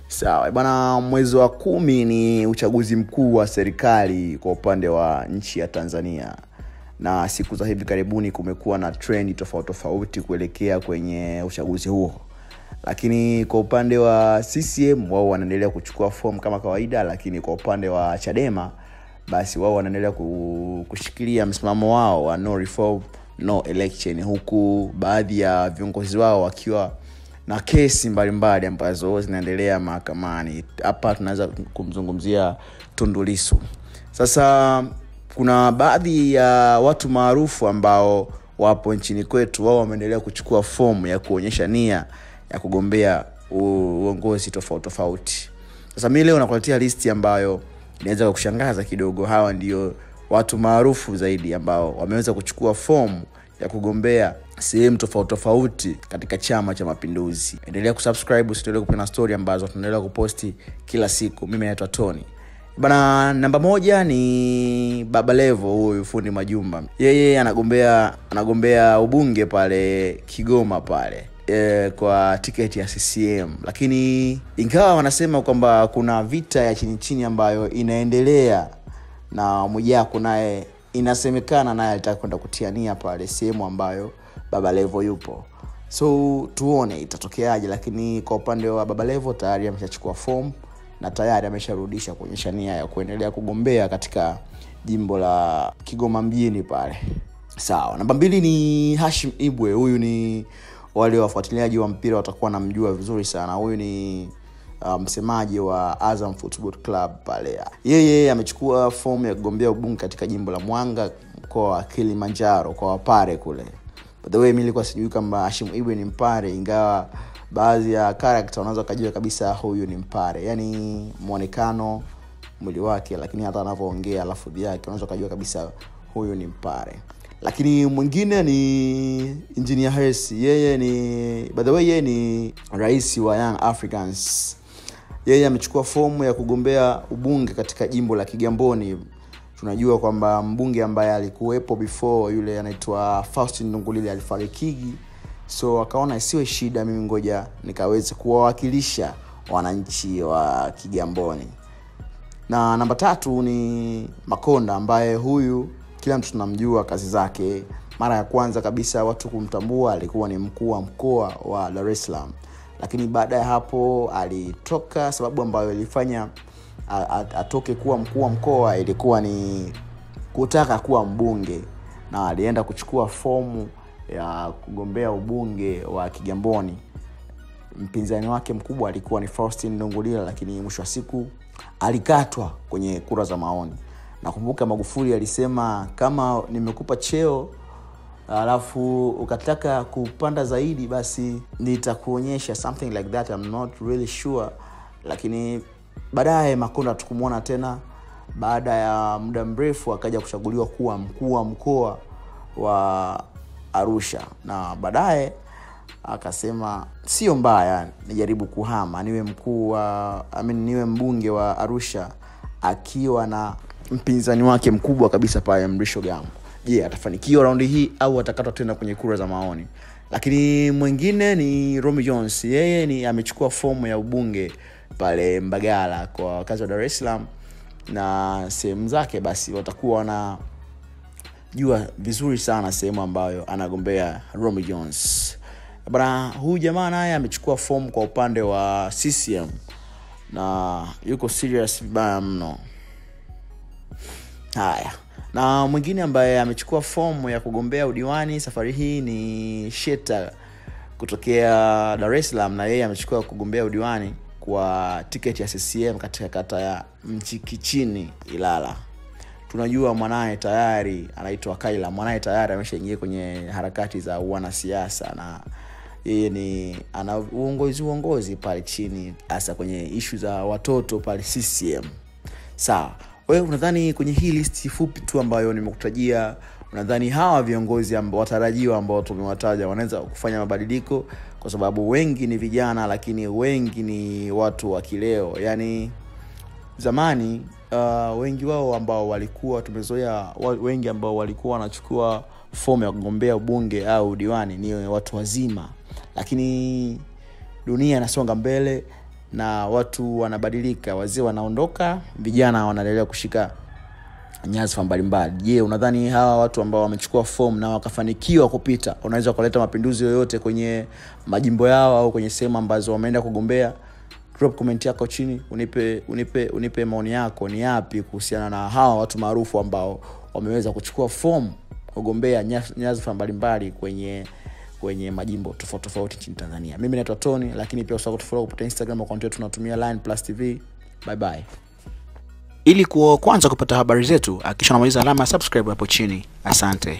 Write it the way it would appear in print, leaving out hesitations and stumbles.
Sawa, bwana, mwezi wa 10 ni uchaguzi mkuu wa serikali kwa upande wa nchi ya Tanzania. Na siku za hivi karibuni kumekuwa na trend tofauti kuelekea kwenye uchaguzi huo. Lakini kwa upande wa CCM wao wanaendelea kuchukua form kama kawaida, lakini kwa upande wa Chadema basi wao wanaendelea kushikilia msimamo wao wa no reform no election, huku baadhi ya viongozi wao wakiwa na kesi mbalimbali ambazo zinaendelea mahakamani. Hapa tunaweza kumzungumzia Tundu Lissu. Sasa kuna baadhi ya watu maarufu ambao wapo nchini kwetu, wao wameendelea kuchukua fomu ya kuonyesha nia ya kugombea uongozi tofauti. Sasa mimi leo nakuletea listi ambayo inaweza kukushangaza kidogo. Hawa ndio watu maarufu zaidi ambao wameweza kuchukua fomu ya kugombea sehemu tofauti katika Chama cha Mapinduzi. Endelea kusubscribe, usiendelee kupenda story ambazo tunaendelea kuposti kila siku. Mimi naitwa Tony. Bana, namba 1 ni Baba Levo, huyu fundi majumba. Yeye anagombea ubunge pale Kigoma pale kwa tiketi ya CCM. Lakini ingawa wanasema kwamba kuna vita ya chini ambayo inaendelea, na Mwijaku naye inasemekana naye alitaka kwenda kutiania pale sehemu ambayo Baba Levo yupo. So tuone itatokeaje, lakini kwa upande wa Baba Levo tayari ameshachukua form na tayari amesharudisha kuonyesha nia ya kuendelea kugombea katika jimbo la Kigoma mjini pale. Sawa, namba 2 ni Hashim Ibwe. Huyu ni wale wafuatiliaji wa mpira watakuwa namjua vizuri sana. Huyu ni msemaji wa Azam Football Club pale. Yeye amechukua fomu ya kugombea ubunge katika jimbo la Mwanga, mkoa wa Kilimanjaro, kwa Wapare kule. By the way, mimi nilikuwa sijui kama Hashim Ibwe ni Mpare, ingawa baadhi ya character wanaweza kujua kabisa huyu ni Mpare. Yaani muonekano, mwili wake, lakini hata anapoongea lafudhi yake unaweza kujua kabisa huyu ni Mpare. Lakini mwingine ni Engineer Hersi. Yeye ni rais wa Young Africans. Yeye amechukua fomu ya kugombea ubunge katika jimbo la Kigamboni. Tunajua kwamba mbunge ambaye alikuwepo before yule anaitwa Faustin Ndungulile alifariki. So akaona isiwe shida, mimi ngoja nikaweze kuwawakilisha wananchi wa Kigamboni. Na namba 3 ni Makonda, ambaye huyu kila mtu tunamjua kazi zake. Mara ya kwanza kabisa watu kumtambua alikuwa ni mkuu wa mkoa wa Dar es Salaam. Lakini baada ya hapo alitoka, sababu ambayo ilifanya atoke kuwa mkuu wa mkoa ilikuwa ni kutaka kuwa mbunge, na alienda kuchukua fomu ya kugombea ubunge wa Kigamboni. Mpinzani wake mkubwa alikuwa ni Faustin Ndungulile, lakini mwisho wa siku alikatwa kwenye kura za maoni. Nakumbuka Magufuli alisema, kama nimekupa cheo alafu ukataka kupanda zaidi, basi nitakuonyesha, something like that, I'm not really sure. Lakini baadaye Makonda tukumuona tena, baada ya muda mrefu akaja kuchaguliwa kuwa mkuu wa mkoa wa Arusha, na baadaye akasema sio mbaya nijaribu kuhama niwe mbunge wa Arusha, akiwa na mpinzani wake mkubwa kabisa pale Mrisho Gambo. Je, atafanikiwa raundi hii au atakatwa tena kwenye kura za maoni? Lakini mwingine ni Romy Jones. Yeye amechukua fomu ya ubunge pale Mbagala kwa wakazi wa Dar es Salaam, na sehemu zake basi watakuwa na jua vizuri sana sehemu ambayo anagombea Romy Jones. Bana, huyu jamaa naye amechukua fomu kwa upande wa CCM na yuko serious vibaya mno. Haya, na mwingine ambaye amechukua fomu ya kugombea udiwani safari hii ni Sheta kutokea Dar es Salaam, na yeye amechukua kugombea udiwani kwa tiketi ya CCM katika kata ya Mchikichini, Ilala. Tunajua mwanae tayari anaitwa Kaila. Mwanae tayari ameshaingia kwenye harakati za wanasiasa, na yeye ana uongozi pale chini, hasa kwenye issue za watoto pale CCM. Sawa, wewe unadhani kwenye hii listi fupi tu ambayo nimekutajia, unadhani hawa viongozi ambao watarajiwa ambao tumewataja wanaweza kufanya mabadiliko? Kwa sababu wengi ni vijana, lakini wengi ni watu wa kileo. Yaani zamani wengi wao ambao walikuwa tumezoea, wengi ambao walikuwa wanachukua fomu ya kugombea ubunge au diwani ni watu wazima. Lakini dunia inasonga mbele, na watu wanabadilika, wazee wanaondoka, vijana wanaendelea kushika nyadhifa mbalimbali. Je, unadhani hawa watu ambao wamechukua form na wakafanikiwa kupita unaweza kuleta mapinduzi yoyote kwenye majimbo yao au kwenye sehemu ambazo wameenda kugombea? Drop comment yako chini, unipe maoni yako, ni yapi kuhusiana na hawa watu maarufu ambao wameweza kuchukua form kugombea nyadhifa mbalimbali kwenye majimbo tofauti tofauti nchini Tanzania. Mimi naitwa Tony, lakini pia usahau kutufollow kupitia Instagram account yetu tunatumia Line+TV. Bye bye. Ili kwanza kupata habari zetu, hakikisha unamaliza alama ya subscribe hapo chini. Asante.